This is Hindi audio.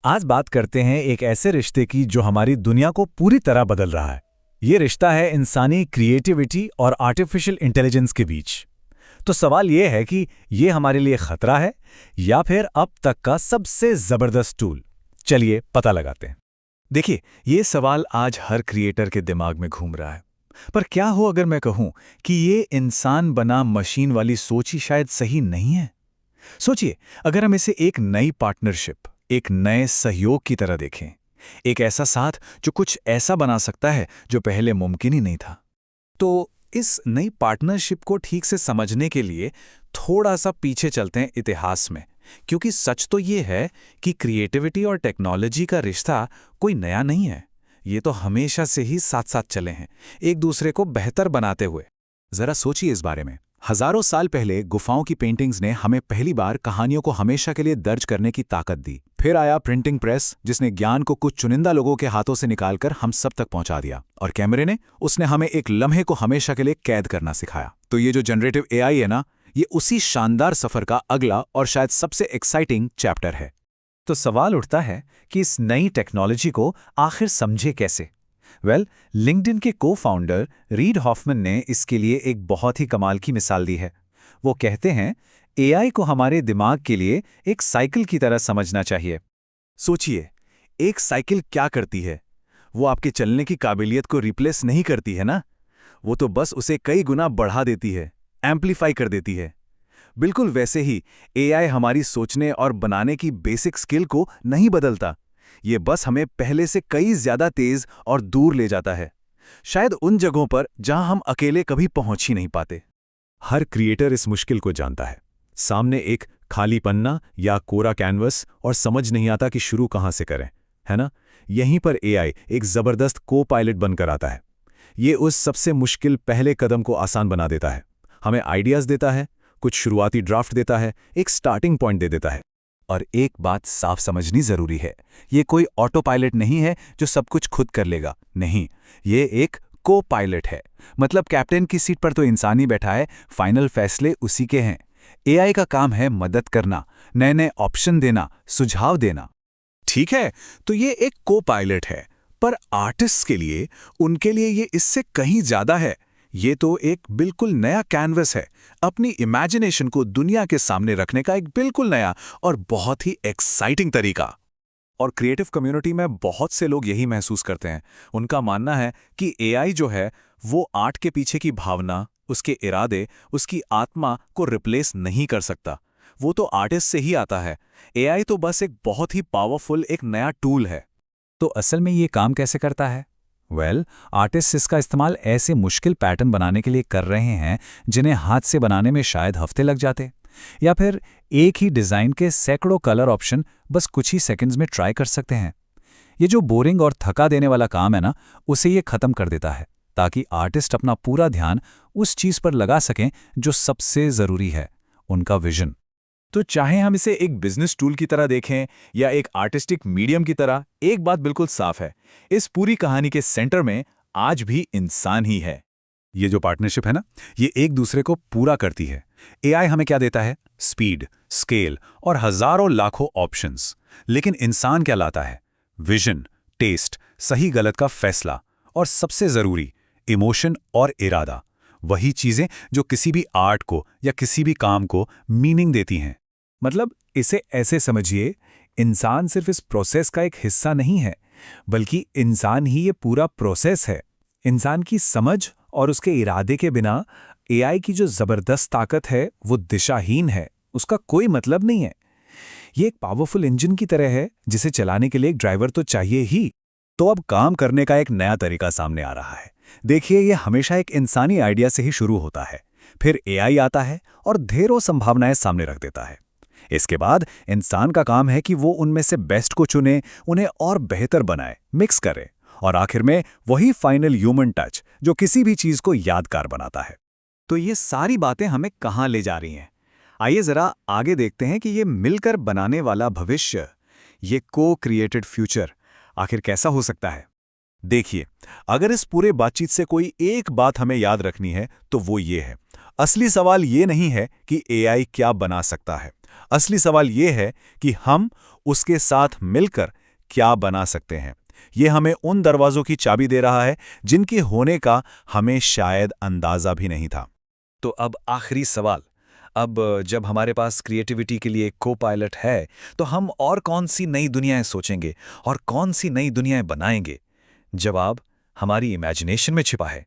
आज बात करते हैं एक ऐसे रिश्ते की जो हमारी दुनिया को पूरी तरह बदल रहा है। ये रिश्ता है इंसानी क्रिएटिविटी और आर्टिफिशियल इंटेलिजेंस के बीच। तो सवाल ये है कि ये हमारे लिए खतरा है या फिर अब तक का सबसे जबरदस्त टूल। चलिए पता लगाते हैं। देखिए, ये सवाल आज हर क्रिएटर के दिमाग में घूम रहा है। पर क्या हो अगर मैं कहूं कि ये इंसान बना मशीन वाली सोच ही शायद सही नहीं है? सोचिए, अगर हम इसे एक नई पार्टनरशिप, एक नए सहयोग की तरह देखें, एक ऐसा साथ जो कुछ ऐसा बना सकता है जो पहले मुमकिन ही नहीं था। तो इस नई पार्टनरशिप को ठीक से समझने के लिए थोड़ा सा पीछे चलते हैं इतिहास में, क्योंकि सच तो ये है कि क्रिएटिविटी और टेक्नोलॉजी का रिश्ता कोई नया नहीं है। ये तो हमेशा से ही साथ साथ चले हैं, एक दूसरे को बेहतर बनाते हुए। जरा सोचिए इस बारे में। हजारों साल पहले गुफाओं की पेंटिंग्स ने हमें पहली बार कहानियों को हमेशा के लिए दर्ज करने की ताकत दी। फिर आया प्रिंटिंग प्रेस, जिसने ज्ञान को कुछ चुनिंदा लोगों के हाथों से निकालकर हम सब तक पहुंचा दिया। और कैमरे ने, उसने हमें एक लम्हे को हमेशा के लिए कैद करना सिखाया। तो ये जो जनरेटिव एआई है ना, ये उसी शानदार सफर का अगला और शायद सबसे एक्साइटिंग चैप्टर है। तो सवाल उठता है कि इस नई टेक्नोलॉजी को आखिर समझे कैसे। लिंक्डइन के को-फाउंडर रीड हॉफमैन ने इसके लिए एक बहुत ही कमाल की मिसाल दी है। वो कहते हैं, एआई को हमारे दिमाग के लिए एक साइकिल की तरह समझना चाहिए। सोचिए, एक साइकिल क्या करती है? वो आपके चलने की काबिलियत को रिप्लेस नहीं करती है ना, वो तो बस उसे कई गुना बढ़ा देती है, एम्प्लीफाई कर देती है। बिल्कुल वैसे ही एआई हमारी सोचने और बनाने की बेसिक स्किल को नहीं बदलता, ये बस हमें पहले से कई ज्यादा तेज और दूर ले जाता है, शायद उन जगहों पर जहां हम अकेले कभी पहुंच ही नहीं पाते। हर क्रिएटर इस मुश्किल को जानता है। सामने एक खाली पन्ना या कोरा कैनवस और समझ नहीं आता कि शुरू कहां से करें, है ना? यहीं पर एआई एक जबरदस्त को पायलट बनकर आता है। ये उस सबसे मुश्किल पहले कदम को आसान बना देता है, हमें आइडियाज देता है, कुछ शुरुआती ड्राफ्ट देता है, एक स्टार्टिंग पॉइंट दे देता है। और एक बात साफ समझनी जरूरी है, ये कोई ऑटो पायलट नहीं है जो सब कुछ खुद कर लेगा। नहीं, ये एक को पायलट है। मतलब कैप्टन की सीट पर तो इंसान ही बैठा है, फाइनल फैसले उसी के हैं। एआई का काम है मदद करना, नए नए ऑप्शन देना, सुझाव देना। ठीक है, तो ये एक को पायलट है, पर आर्टिस्ट के लिए, उनके लिए ये इससे कहीं ज्यादा है। ये तो एक बिल्कुल नया कैनवस है, अपनी इमेजिनेशन को दुनिया के सामने रखने का एक बिल्कुल नया और बहुत ही एक्साइटिंग तरीका। और क्रिएटिव कम्युनिटी में बहुत से लोग यही महसूस करते हैं। उनका मानना है कि एआई जो है वो आर्ट के पीछे की भावना, उसके इरादे, उसकी आत्मा को रिप्लेस नहीं कर सकता। वो तो आर्टिस्ट से ही आता है। एआई तो बस एक बहुत ही पावरफुल एक नया टूल है। तो असल में ये काम कैसे करता है? आर्टिस्ट इसका इस्तेमाल ऐसे मुश्किल पैटर्न बनाने के लिए कर रहे हैं जिन्हें हाथ से बनाने में शायद हफ्ते लग जाते, या फिर एक ही डिज़ाइन के सैकड़ों कलर ऑप्शन बस कुछ ही सेकंड्स में ट्राई कर सकते हैं। ये जो बोरिंग और थका देने वाला काम है ना, उसे ये खत्म कर देता है, ताकि आर्टिस्ट अपना पूरा ध्यान उस चीज़ पर लगा सकें जो सबसे ज़रूरी है, उनका विजन। तो चाहे हम इसे एक बिजनेस टूल की तरह देखें या एक आर्टिस्टिक मीडियम की तरह, एक बात बिल्कुल साफ है, इस पूरी कहानी के सेंटर में आज भी इंसान ही है। ये जो पार्टनरशिप है ना, ये एक दूसरे को पूरा करती है। एआई हमें क्या देता है? स्पीड, स्केल और हजारों लाखों ऑप्शंस। लेकिन इंसान क्या लाता है? विजन, टेस्ट, सही गलत का फैसला और सबसे जरूरी, इमोशन और इरादा। वही चीजें जो किसी भी आर्ट को या किसी भी काम को मीनिंग देती हैं। मतलब इसे ऐसे समझिए, इंसान सिर्फ इस प्रोसेस का एक हिस्सा नहीं है, बल्कि इंसान ही ये पूरा प्रोसेस है। इंसान की समझ और उसके इरादे के बिना एआई की जो जबरदस्त ताकत है वो दिशाहीन है, उसका कोई मतलब नहीं है। ये एक पावरफुल इंजन की तरह है जिसे चलाने के लिए एक ड्राइवर तो चाहिए ही। तो अब काम करने का एक नया तरीका सामने आ रहा है। देखिए, ये हमेशा एक इंसानी आइडिया से ही शुरू होता है, फिर एआई आता है और ढेरों संभावनाएं सामने रख देता है। इसके बाद इंसान का काम है कि वो उनमें से बेस्ट को चुने, उन्हें और बेहतर बनाए, मिक्स करे, और आखिर में वही फाइनल ह्यूमन टच जो किसी भी चीज को यादगार बनाता है। तो ये सारी बातें हमें कहाँ ले जा रही हैं? आइए जरा आगे देखते हैं कि ये मिलकर बनाने वाला भविष्य, ये को क्रिएटेड फ्यूचर आखिर कैसा हो सकता है। देखिए, अगर इस पूरे बातचीत से कोई एक बात हमें याद रखनी है तो वो ये है, असली सवाल ये नहीं है कि एआई क्या बना सकता है। असली सवाल ये है कि हम उसके साथ मिलकर क्या बना सकते हैं। ये हमें उन दरवाजों की चाबी दे रहा है जिनके होने का हमें शायद अंदाजा भी नहीं था। तो अब आखिरी सवाल, अब जब हमारे पास क्रिएटिविटी के लिए एक को पायलट है, तो हम और कौन सी नई दुनियाएं सोचेंगे और कौन सी नई दुनियाएं बनाएंगे? जवाब हमारी इमेजिनेशन में छिपा है।